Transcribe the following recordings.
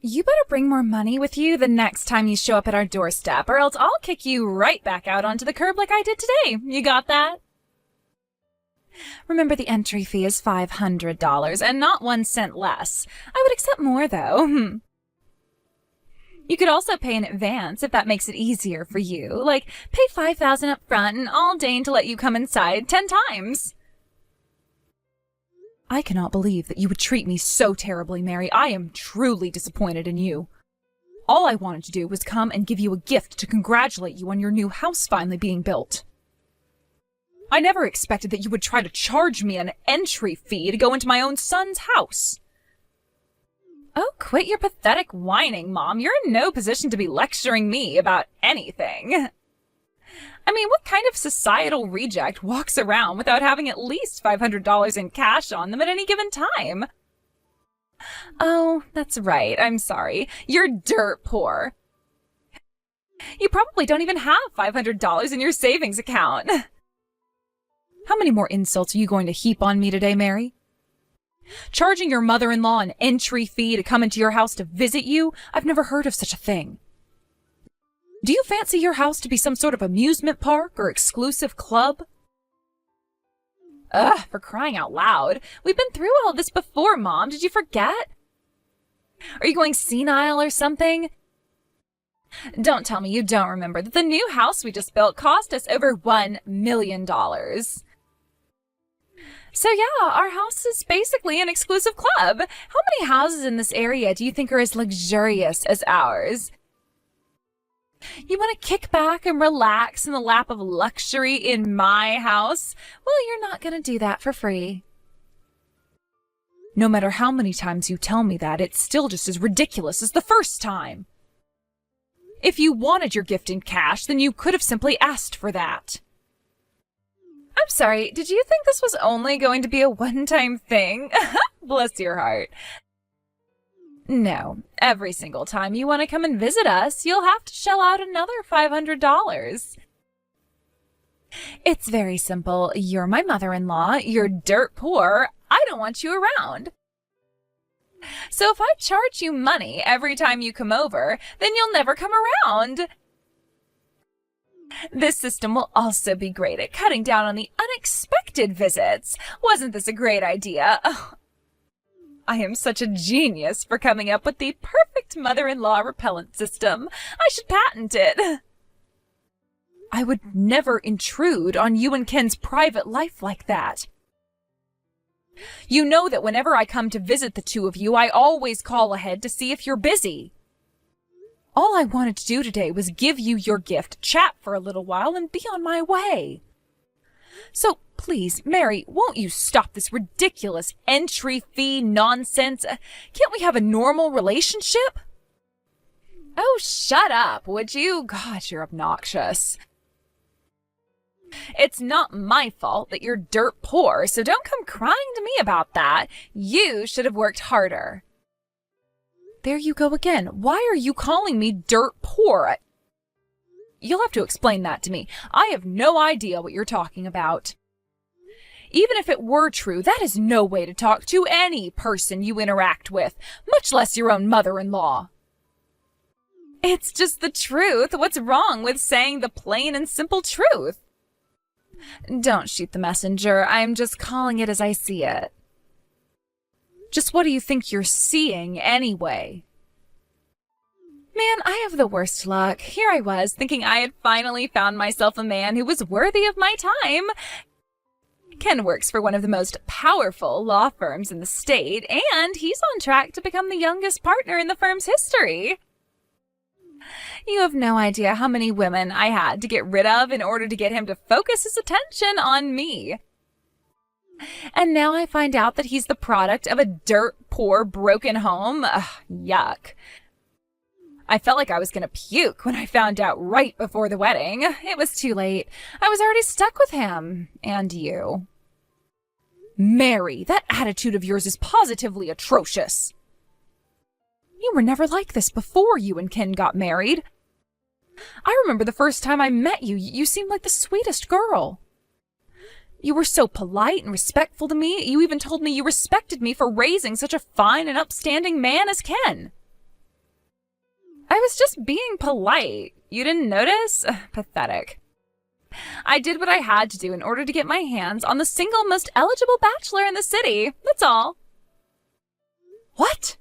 You better bring more money with you the next time you show up at our doorstep, or else I'll kick you right back out onto the curb like I did today. You got that? Remember, the entry fee is $500 and not 1 cent less. I would accept more, though. You could also pay in advance if that makes it easier for you. Like, pay $5,000 up front and I'll deign to let you come inside 10 times. I cannot believe that you would treat me so terribly, Mary. I am truly disappointed in you. All I wanted to do was come and give you a gift to congratulate you on your new house finally being built. I never expected that you would try to charge me an entry fee to go into my own son's house. Oh, quit your pathetic whining, Mom. You're in no position to be lecturing me about anything. I mean, what kind of societal reject walks around without having at least $500 in cash on them at any given time? Oh, that's right. I'm sorry. You're dirt poor. You probably don't even have $500 in your savings account. How many more insults are you going to heap on me today, Mary? Charging your mother-in-law an entry fee to come into your house to visit you? I've never heard of such a thing. Do you fancy your house to be some sort of amusement park or exclusive club? Ugh, for crying out loud. We've been through all this before, Mom. Did you forget? Are you going senile or something? Don't tell me you don't remember that the new house we just built cost us over $1 million. So yeah, our house is basically an exclusive club. How many houses in this area do you think are as luxurious as ours? You want to kick back and relax in the lap of luxury in my house? Well, you're not going to do that for free. No matter how many times you tell me that, it's still just as ridiculous as the first time. If you wanted your gift in cash, then you could have simply asked for that. I'm sorry, did you think this was only going to be a one-time thing? Bless your heart. No, every single time you want to come and visit us, you'll have to shell out another $500. It's very simple. You're my mother-in-law, you're dirt poor, I don't want you around. So if I charge you money every time you come over, then you'll never come around. This system will also be great at cutting down on the unexpected visits. Wasn't this a great idea? Oh, I am such a genius for coming up with the perfect mother-in-law repellent system. I should patent it. I would never intrude on you and Ken's private life like that. You know that whenever I come to visit the two of you, I always call ahead to see if you're busy. All I wanted to do today was give you your gift, chat for a little while, and be on my way. So please, Mary, won't you stop this ridiculous entry fee nonsense? Can't we have a normal relationship? Oh, shut up, would you? God, you're obnoxious. It's not my fault that you're dirt poor, so don't come crying to me about that. You should have worked harder. There you go again. Why are you calling me dirt poor? You'll have to explain that to me. I have no idea what you're talking about. Even if it were true, that is no way to talk to any person you interact with, much less your own mother-in-law. It's just the truth. What's wrong with saying the plain and simple truth? Don't shoot the messenger. I'm just calling it as I see it. Just what do you think you're seeing anyway? Man, I have the worst luck. Here I was, thinking I had finally found myself a man who was worthy of my time. Ken works for one of the most powerful law firms in the state, and he's on track to become the youngest partner in the firm's history. You have no idea how many women I had to get rid of in order to get him to focus his attention on me. And now I find out that he's the product of a dirt poor, broken home. Ugh, yuck. I felt like I was going to puke when I found out right before the wedding. It was too late. I was already stuck with him. And you. Mary, that attitude of yours is positively atrocious. You were never like this before you and Ken got married. I remember the first time I met you, you seemed like the sweetest girl. You were so polite and respectful to me. You even told me you respected me for raising such a fine and upstanding man as Ken. I was just being polite. You didn't notice? Pathetic. I did what I had to do in order to get my hands on the single most eligible bachelor in the city. That's all. What?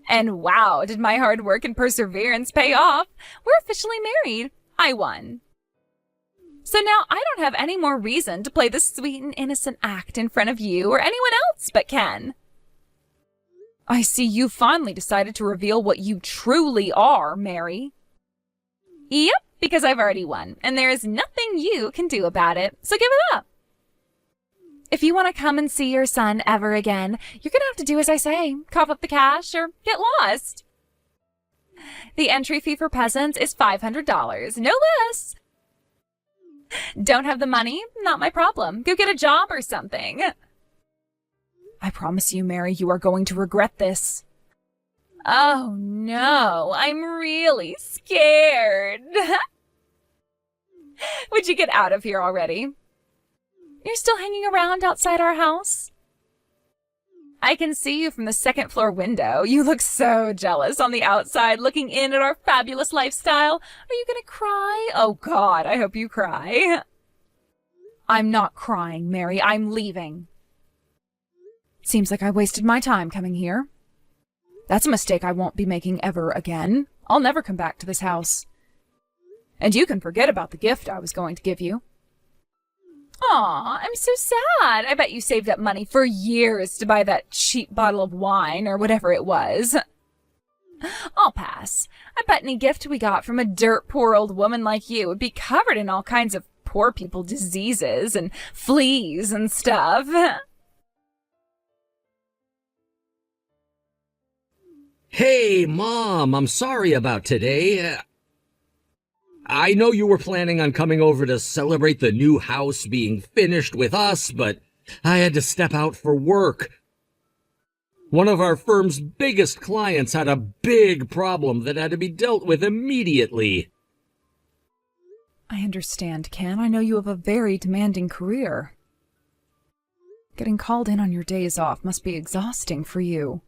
And wow, did my hard work and perseverance pay off. We're officially married. I won. So now I don't have any more reason to play this sweet and innocent act in front of you or anyone else but Ken. I see you finally decided to reveal what you truly are, Mary. Yep, because I've already won, and there is nothing you can do about it, so give it up. If you want to come and see your son ever again, you're going to have to do as I say, cough up the cash or get lost. The entry fee for peasants is $500, no less. Don't have the money? Not my problem. Go get a job or something. I promise you, Mary, you are going to regret this. Oh no, I'm really scared. Would you get out of here already? You're still hanging around outside our house? I can see you from the second floor window. You look so jealous on the outside, looking in at our fabulous lifestyle. Are you gonna cry? Oh God, I hope you cry. I'm not crying, Mary. I'm leaving. Seems like I wasted my time coming here. That's a mistake I won't be making ever again. I'll never come back to this house. And you can forget about the gift I was going to give you. Aw, I'm so sad. I bet you saved up money for years to buy that cheap bottle of wine or whatever it was. I'll pass. I bet any gift we got from a dirt poor old woman like you would be covered in all kinds of poor people diseases and fleas and stuff. Hey, Mom, I'm sorry about today. I know you were planning on coming over to celebrate the new house being finished with us, but I had to step out for work. One of our firm's biggest clients had a big problem that had to be dealt with immediately. I understand, Ken. I know you have a very demanding career. Getting called in on your days off must be exhausting for you.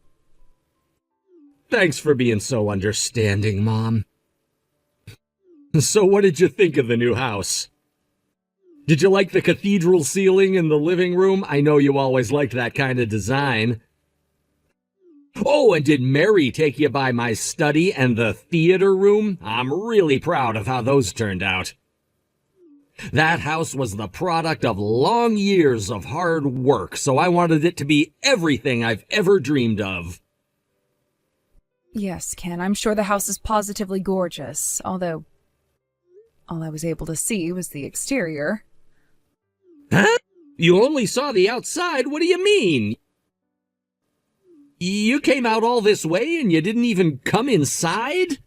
Thanks for being so understanding, Mom. So what did you think of the new house? Did you like the cathedral ceiling in the living room? I know you always liked that kind of design. Oh, and did Mary take you by my study and the theater room? I'm really proud of how those turned out. That house was the product of long years of hard work, so I wanted it to be everything I've ever dreamed of. Yes, Ken, I'm sure the house is positively gorgeous, although all I was able to see was the exterior. Huh? You only saw the outside? What do you mean? You came out all this way and you didn't even come inside?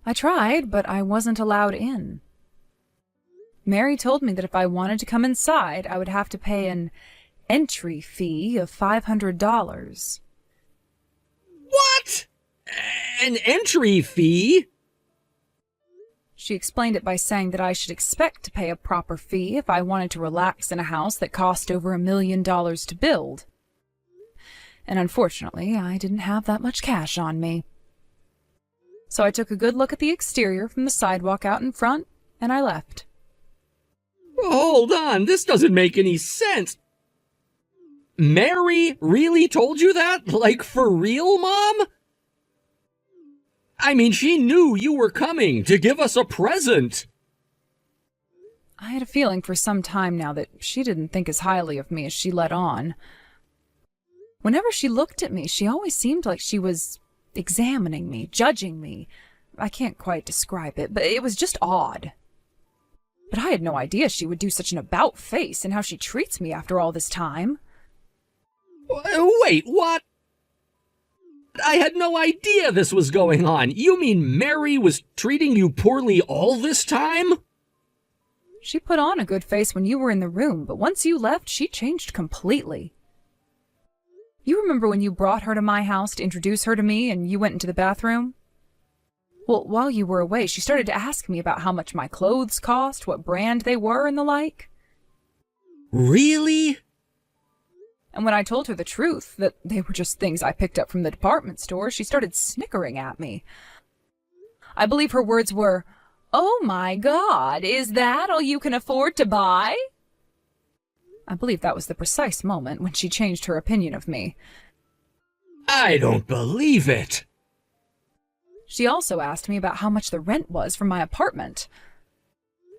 I tried, but I wasn't allowed in. Mary told me that if I wanted to come inside, I would have to pay an entry fee of $500. What? An entry fee? She explained it by saying that I should expect to pay a proper fee if I wanted to relax in a house that cost over $1 million to build. And unfortunately, I didn't have that much cash on me. So I took a good look at the exterior from the sidewalk out in front, and I left. Hold on, this doesn't make any sense. Mary really told you that? Like, for real, Mom? I mean, she knew you were coming to give us a present. I had a feeling for some time now that she didn't think as highly of me as she let on. Whenever she looked at me, she always seemed like she was examining me, judging me. I can't quite describe it, but it was just odd. But I had no idea she would do such an about-face in how she treats me after all this time. Wait, what? I had no idea this was going on. You mean Mary was treating you poorly all this time? She put on a good face when you were in the room, but once you left, she changed completely. You remember when you brought her to my house to introduce her to me and you went into the bathroom? Well, while you were away, she started to ask me about how much my clothes cost, what brand they were, and the like. Really? And when I told her the truth, that they were just things I picked up from the department store, she started snickering at me. I believe her words were, "Oh my God, is that all you can afford to buy?" I believe that was the precise moment when she changed her opinion of me. I don't believe it. She also asked me about how much the rent was for my apartment.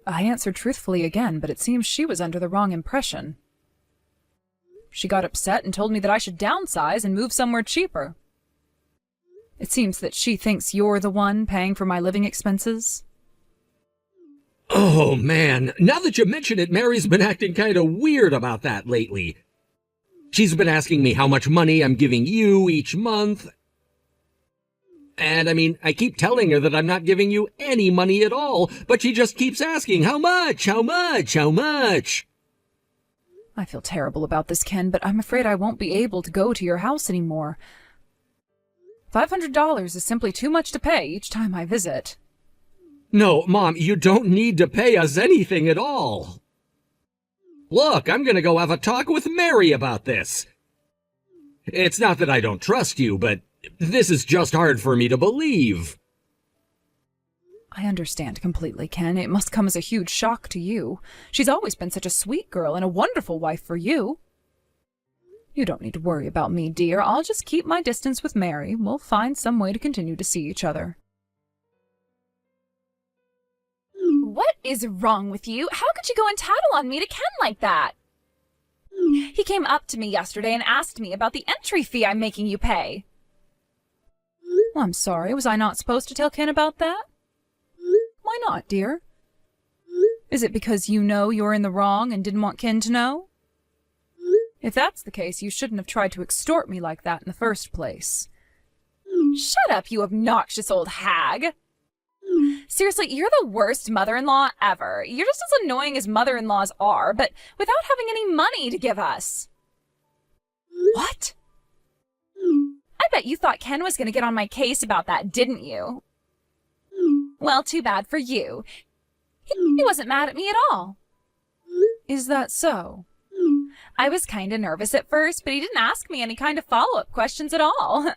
I answered truthfully again, but it seems she was under the wrong impression. She got upset and told me that I should downsize and move somewhere cheaper. It seems that she thinks you're the one paying for my living expenses. Oh, man. Now that you mention it, Mary's been acting kind of weird about that lately. She's been asking me how much money I'm giving you each month. And I keep telling her that I'm not giving you any money at all, but she just keeps asking, how much, how much, how much? I feel terrible about this, Ken, but I'm afraid I won't be able to go to your house anymore. $500 is simply too much to pay each time I visit. No, Mom, you don't need to pay us anything at all. Look, I'm gonna go have a talk with Mary about this. It's not that I don't trust you, but this is just hard for me to believe. I understand completely, Ken. It must come as a huge shock to you. She's always been such a sweet girl and a wonderful wife for you. You don't need to worry about me, dear. I'll just keep my distance with Mary. We'll find some way to continue to see each other. What is wrong with you? How could you go and tattle on me to Ken like that? He came up to me yesterday and asked me about the entry fee I'm making you pay. Well, I'm sorry. Was I not supposed to tell Ken about that? Why not, dear? Is it because you know you're in the wrong and didn't want Ken to know? If that's the case, you shouldn't have tried to extort me like that in the first place. Shut up, you obnoxious old hag! Seriously, you're the worst mother-in-law ever. You're just as annoying as mother-in-laws are, but without having any money to give us. What? I bet you thought Ken was going to get on my case about that, didn't you? Well, too bad for you. He wasn't mad at me at all. Is that so? I was kind of nervous at first, but he didn't ask me any kind of follow-up questions at all.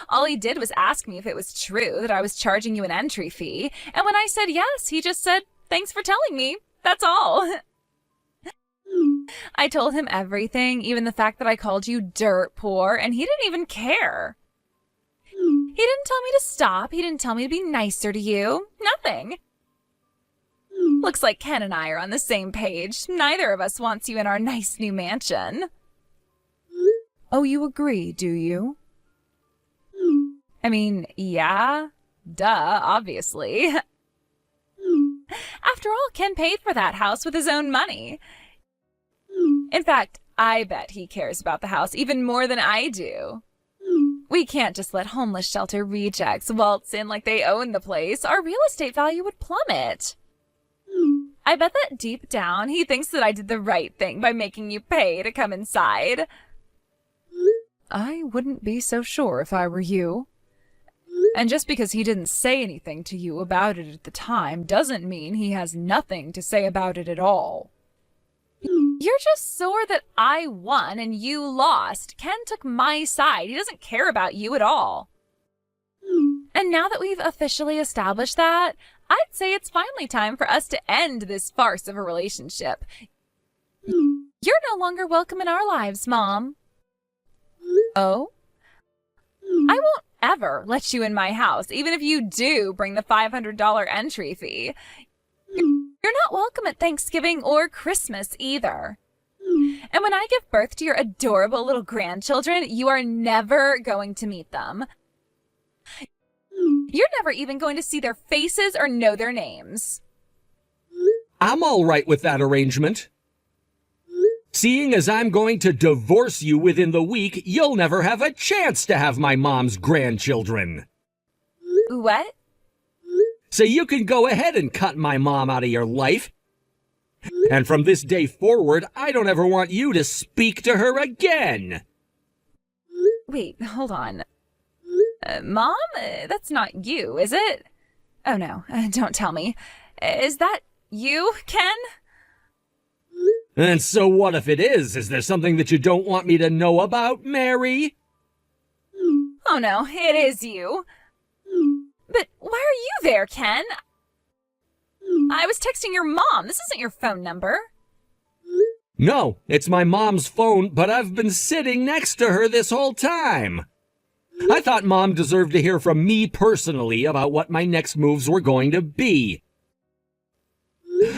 All he did was ask me if it was true that I was charging you an entry fee, and when I said yes, he just said, "Thanks for telling me." That's all. I told him everything, even the fact that I called you dirt poor, and he didn't even care. He didn't tell me to stop. He didn't tell me to be nicer to you. Nothing. Looks like Ken and I are on the same page. Neither of us wants you in our nice new mansion. Oh, you agree, do you? Yeah. Duh, obviously. After all, Ken paid for that house with his own money. In fact, I bet he cares about the house even more than I do. We can't just let homeless shelter rejects waltz in like they own the place. Our real estate value would plummet. I bet that deep down he thinks that I did the right thing by making you pay to come inside. I wouldn't be so sure if I were you. And just because he didn't say anything to you about it at the time doesn't mean he has nothing to say about it at all. You're just sore that I won and you lost. Ken took my side. He doesn't care about you at all. And now that we've officially established that, I'd say it's finally time for us to end this farce of a relationship. You're no longer welcome in our lives, Mom. Oh? I won't ever let you in my house, even if you do bring the $500 entry fee. You're not welcome at Thanksgiving or Christmas either. And when I give birth to your adorable little grandchildren, you are never going to meet them. You're never even going to see their faces or know their names. I'm all right with that arrangement. Seeing as I'm going to divorce you within the week, you'll never have a chance to have my mom's grandchildren. What? So you can go ahead and cut my mom out of your life. And from this day forward, I don't ever want you to speak to her again. Wait, hold on. Mom? That's not you, is it? Oh no, don't tell me. Is that you, Ken? And so what if it is? Is there something that you don't want me to know about, Mary? Oh no, it is you. But why are you there, Ken? I was texting your mom. This isn't your phone number. No, it's my mom's phone, but I've been sitting next to her this whole time. I thought Mom deserved to hear from me personally about what my next moves were going to be.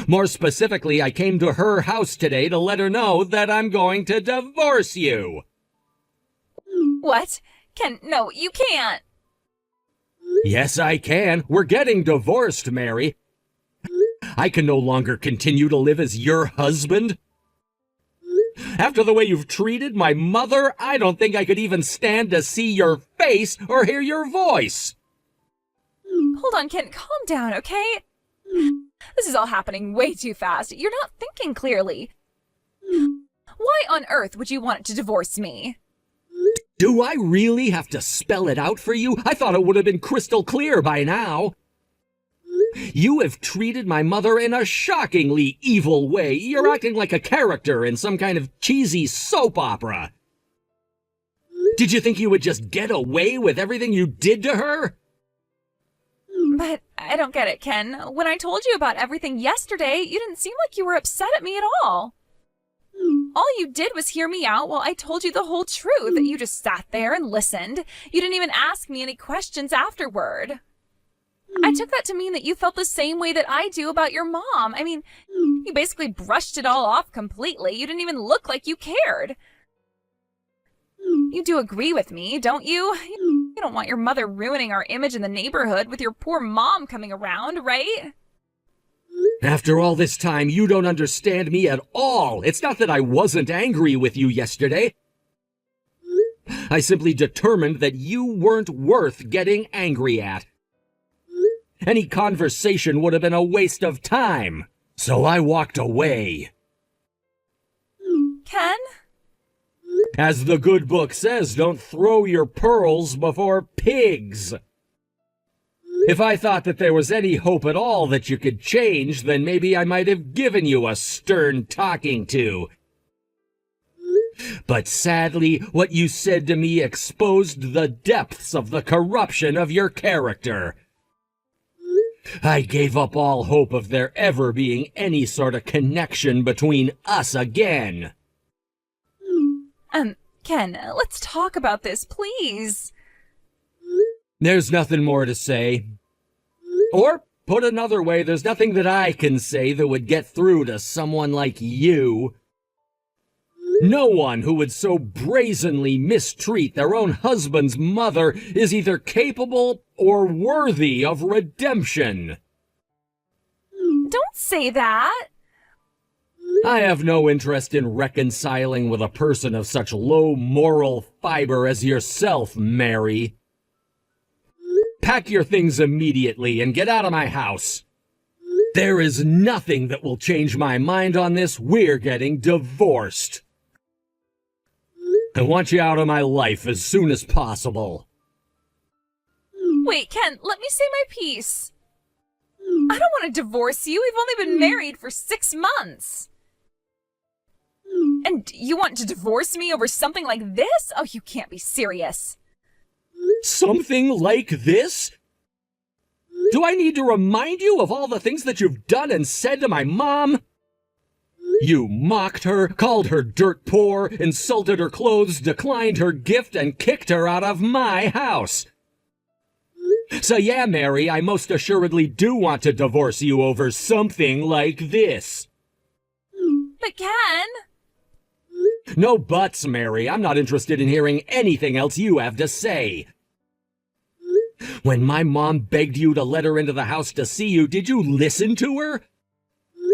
More specifically, I came to her house today to let her know that I'm going to divorce you. What? Ken, no, you can't. Yes, I can. We're getting divorced, Mary. I can no longer continue to live as your husband. After the way you've treated my mother, I don't think I could even stand to see your face or hear your voice. Hold on, Ken, calm down, okay? This is all happening way too fast. You're not thinking clearly. Why on earth would you want to divorce me? Do I really have to spell it out for you? I thought it would have been crystal clear by now. You have treated my mother in a shockingly evil way. You're acting like a character in some kind of cheesy soap opera. Did you think you would just get away with everything you did to her? But I don't get it, Ken. When I told you about everything yesterday, you didn't seem like you were upset at me at all. All you did was hear me out while I told you the whole truth. You just sat there and listened. You didn't even ask me any questions afterward. I took that to mean that you felt the same way that I do about your mom. I mean, you basically brushed it all off completely. You didn't even look like you cared. You do agree with me, don't you? You don't want your mother ruining our image in the neighborhood with your poor mom coming around, right? After all this time, you don't understand me at all. It's not that I wasn't angry with you yesterday. I simply determined that you weren't worth getting angry at. Any conversation would have been a waste of time, so I walked away. Ken? As the good book says, don't throw your pearls before pigs. If I thought that there was any hope at all that you could change, then maybe I might have given you a stern talking to. But sadly, what you said to me exposed the depths of the corruption of your character. I gave up all hope of there ever being any sort of connection between us again. Ken, let's talk about this, please. There's nothing more to say. Or, put another way, there's nothing that I can say that would get through to someone like you. No one who would so brazenly mistreat their own husband's mother is either capable or worthy of redemption. Don't say that. I have no interest in reconciling with a person of such low moral fiber as yourself, Mary. Pack your things immediately and get out of my house. There is nothing that will change my mind on this. We're getting divorced. I want you out of my life as soon as possible. Wait, Ken, let me say my piece. I don't want to divorce you. We've only been married for 6 months. And you want to divorce me over something like this? Oh, you can't be serious. Something like this? Do I need to remind you of all the things that you've done and said to my mom? You mocked her, called her dirt poor, insulted her clothes, declined her gift, and kicked her out of my house. So yeah, Mary, I most assuredly do want to divorce you over something like this. But Ken... No buts, Mary. I'm not interested in hearing anything else you have to say. When my mom begged you to let her into the house to see you, did you listen to her?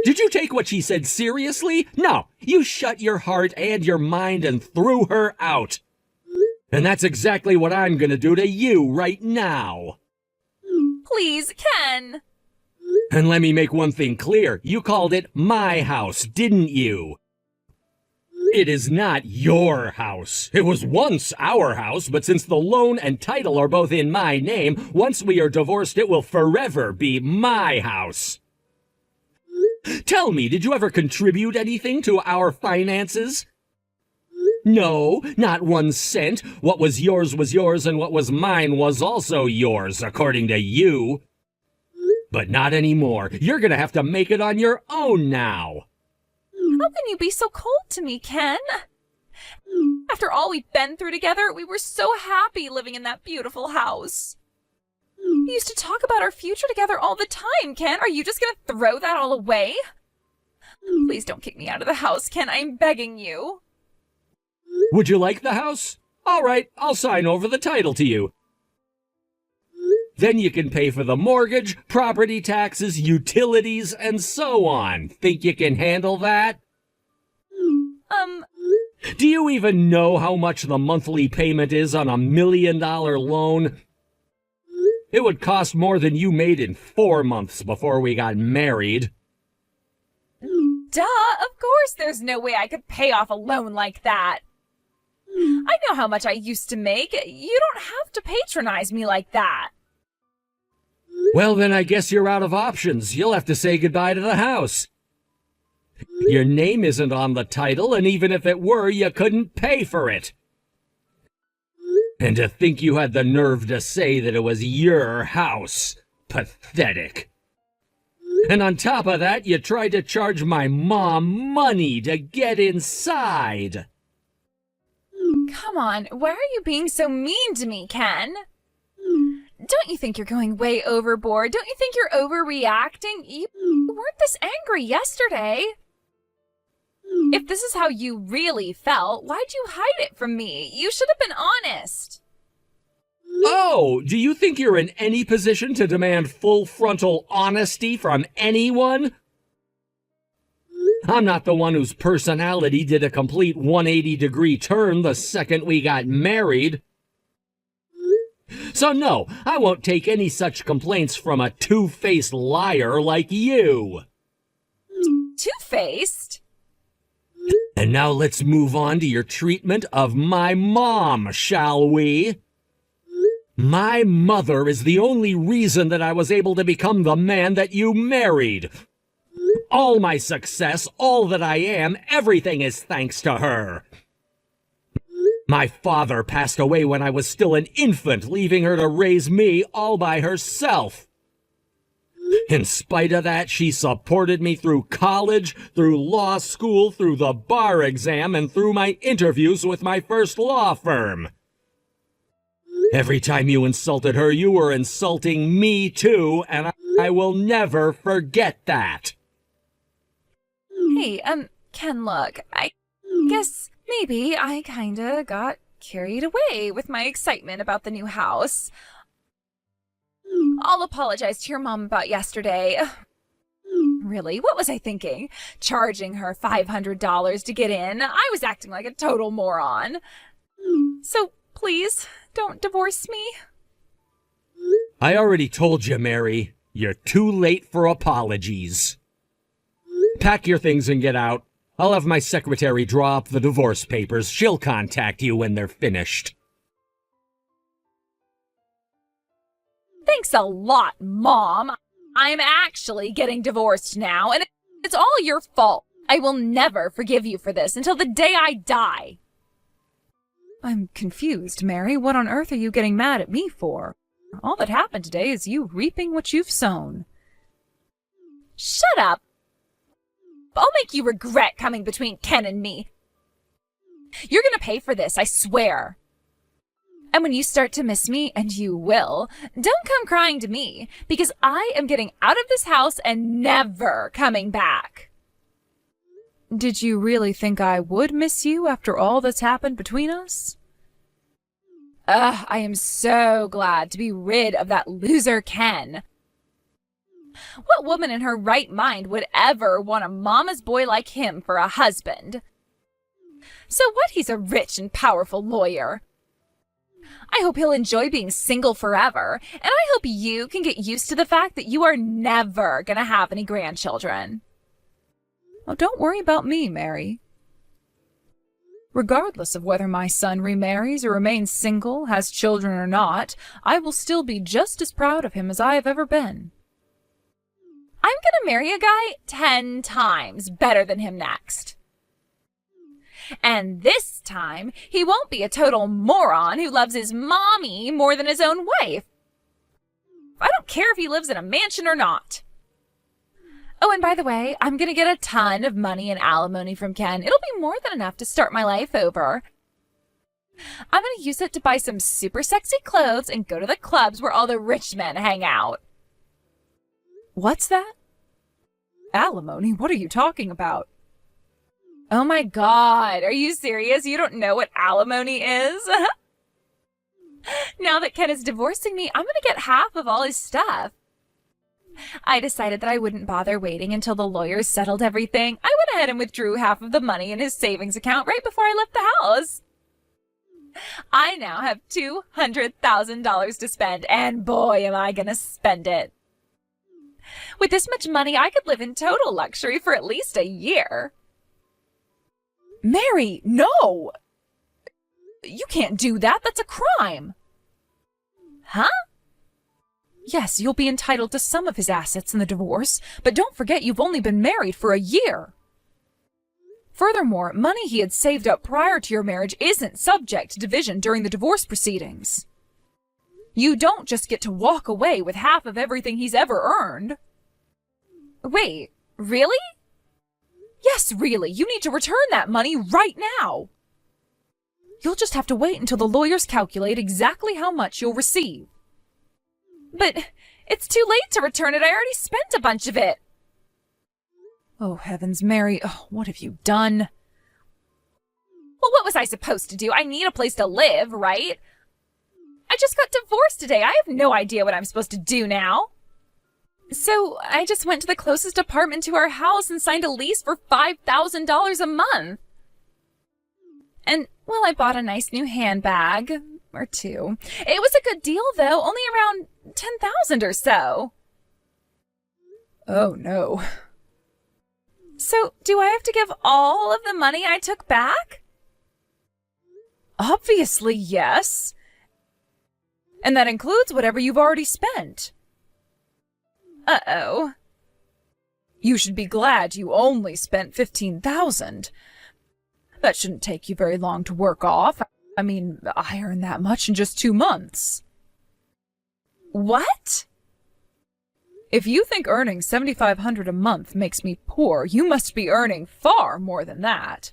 Did you take what she said seriously? No, you shut your heart and your mind and threw her out. And that's exactly what I'm gonna do to you right now. Please, Ken. And let me make one thing clear. You called it my house, didn't you? It is not your house. It was once our house, but since the loan and title are both in my name, once we are divorced, it will forever be my house. Tell me, did you ever contribute anything to our finances? No, not 1 cent. What was yours, and what was mine was also yours, according to you. But not anymore. You're gonna have to make it on your own now. How can you be so cold to me, Ken? After all we've been through together, we were so happy living in that beautiful house. We used to talk about our future together all the time, Ken. Are you just gonna throw that all away? Please don't kick me out of the house, Ken. I'm begging you. Would you like the house? All right, I'll sign over the title to you. Then you can pay for the mortgage, property taxes, utilities, and so on. Think you can handle that? Do you even know how much the monthly payment is on a $1 million loan? It would cost more than you made in 4 months before we got married. Duh, of course there's no way I could pay off a loan like that. I know how much I used to make. You don't have to patronize me like that. Well, then I guess you're out of options. You'll have to say goodbye to the house. Your name isn't on the title, and even if it were, you couldn't pay for it. And to think you had the nerve to say that it was your house. Pathetic. And on top of that, you tried to charge my mom money to get inside. Come on, why are you being so mean to me, Ken? Don't you think you're going way overboard? Don't you think you're overreacting? You weren't this angry yesterday. If this is how you really felt, why'd you hide it from me? You should have been honest. Oh, do you think you're in any position to demand full frontal honesty from anyone? I'm not the one whose personality did a complete 180-degree turn the second we got married. So no, I won't take any such complaints from a two-faced liar like you. Two-faced? And now let's move on to your treatment of my mom, shall we? My mother is the only reason that I was able to become the man that you married. All my success, all that I am, everything is thanks to her. My father passed away when I was still an infant, leaving her to raise me all by herself. In spite of that, she supported me through college, through law school, through the bar exam, and through my interviews with my first law firm. Every time you insulted her, you were insulting me too, and I will never forget that. Hey, Ken, look, I guess maybe I kinda got carried away with my excitement about the new house. I'll apologize to your mom about yesterday. Really, what was I thinking? Charging her $500 to get in? I was acting like a total moron. So, please, don't divorce me. I already told you, Mary. You're too late for apologies. Pack your things and get out. I'll have my secretary draw up the divorce papers. She'll contact you when they're finished. Thanks a lot, Mom. I'm actually getting divorced now, and it's all your fault. I will never forgive you for this until the day I die. I'm confused, Mary. What on earth are you getting mad at me for? All that happened today is you reaping what you've sown. Shut up. I'll make you regret coming between Ken and me. You're gonna pay for this, I swear. And when you start to miss me, and you will, don't come crying to me, because I am getting out of this house and never coming back. Did you really think I would miss you after all that's happened between us? I am so glad to be rid of that loser Ken. What woman in her right mind would ever want a mama's boy like him for a husband? So what, he's a rich and powerful lawyer. I hope he'll enjoy being single forever, and I hope you can get used to the fact that you are never gonna have any grandchildren. Oh, don't worry about me, Mary. Regardless of whether my son remarries or remains single, has children or not, I will still be just as proud of him as I have ever been. I'm gonna marry a guy 10 times better than him next. And this time, he won't be a total moron who loves his mommy more than his own wife. I don't care if he lives in a mansion or not. Oh, and by the way, I'm gonna get a ton of money in alimony from Ken. It'll be more than enough to start my life over. I'm gonna use it to buy some super sexy clothes and go to the clubs where all the rich men hang out. What's that? Alimony? What are you talking about? Oh my God, are you serious? You don't know what alimony is? Now that Ken is divorcing me, I'm gonna get half of all his stuff. I decided that I wouldn't bother waiting until the lawyers settled everything. I went ahead and withdrew half of the money in his savings account right before I left the house. I now have $200,000 to spend, and boy, am I gonna spend it. With this much money, I could live in total luxury for at least a year. Mary, no! You can't do that. That's a crime. Huh? Yes, you'll be entitled to some of his assets in the divorce, but don't forget you've only been married for a year. Furthermore, money he had saved up prior to your marriage isn't subject to division during the divorce proceedings. You don't just get to walk away with half of everything he's ever earned. Wait, really? Yes, really. You need to return that money right now. You'll just have to wait until the lawyers calculate exactly how much you'll receive. But it's too late to return it. I already spent a bunch of it. Oh, heavens, Mary. Oh, what have you done? Well, what was I supposed to do? I need a place to live, right? I just got divorced today. I have no idea what I'm supposed to do now. So I just went to the closest apartment to our house and signed a lease for $5,000 a month. And, well, I bought a nice new handbag, or two. It was a good deal, though, only around $10,000 or so. Oh, no. So, do I have to give all of the money I took back? Obviously, yes. And that includes whatever you've already spent. Uh-oh. You should be glad you only spent $15,000. That shouldn't take you very long to work off. I mean, I earned that much in just 2 months. What? If you think earning $7,500 a month makes me poor, you must be earning far more than that.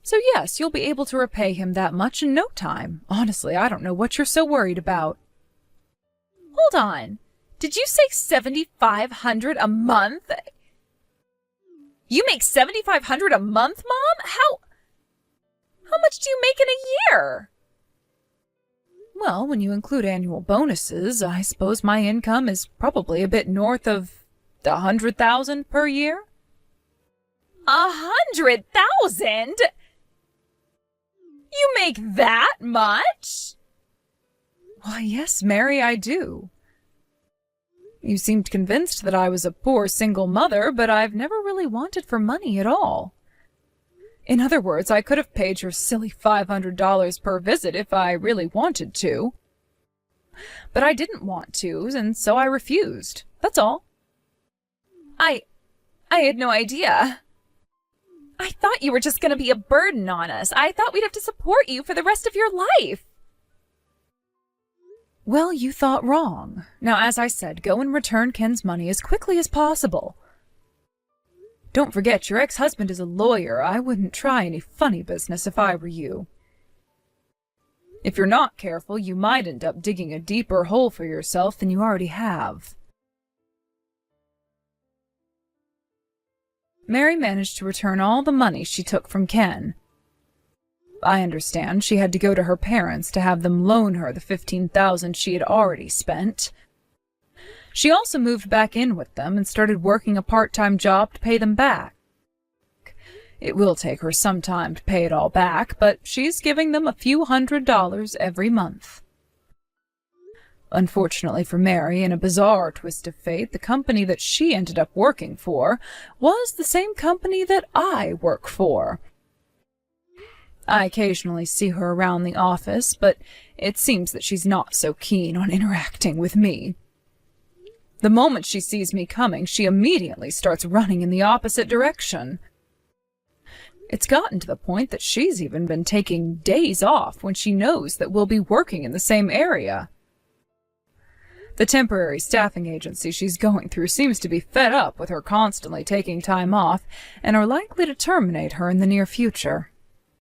So yes, you'll be able to repay him that much in no time. Honestly, I don't know what you're so worried about. Hold on. Did you say $7,500 a month? You make $7,500 a month, Mom? How much do you make in a year? Well, when you include annual bonuses, I suppose my income is probably a bit north of $100,000 per year. 100,000? You make that much? Why, yes, Mary, I do. You seemed convinced that I was a poor single mother, but I've never really wanted for money at all. In other words, I could have paid your silly $500 per visit if I really wanted to. But I didn't want to, and so I refused. That's all. I had no idea. I thought you were just going to be a burden on us. I thought we'd have to support you for the rest of your life. Well, you thought wrong. Now, as I said, go and return Ken's money as quickly as possible. Don't forget, your ex-husband is a lawyer. I wouldn't try any funny business if I were you. If you're not careful, you might end up digging a deeper hole for yourself than you already have. Mary managed to return all the money she took from Ken. I understand she had to go to her parents to have them loan her the $15,000 she had already spent. She also moved back in with them and started working a part-time job to pay them back. It will take her some time to pay it all back, but she's giving them a few $100s every month. Unfortunately for Mary, in a bizarre twist of fate, the company that she ended up working for was the same company that I work for. I occasionally see her around the office, but it seems that she's not so keen on interacting with me. The moment she sees me coming, she immediately starts running in the opposite direction. It's gotten to the point that she's even been taking days off when she knows that we'll be working in the same area. The temporary staffing agency she's going through seems to be fed up with her constantly taking time off and are likely to terminate her in the near future.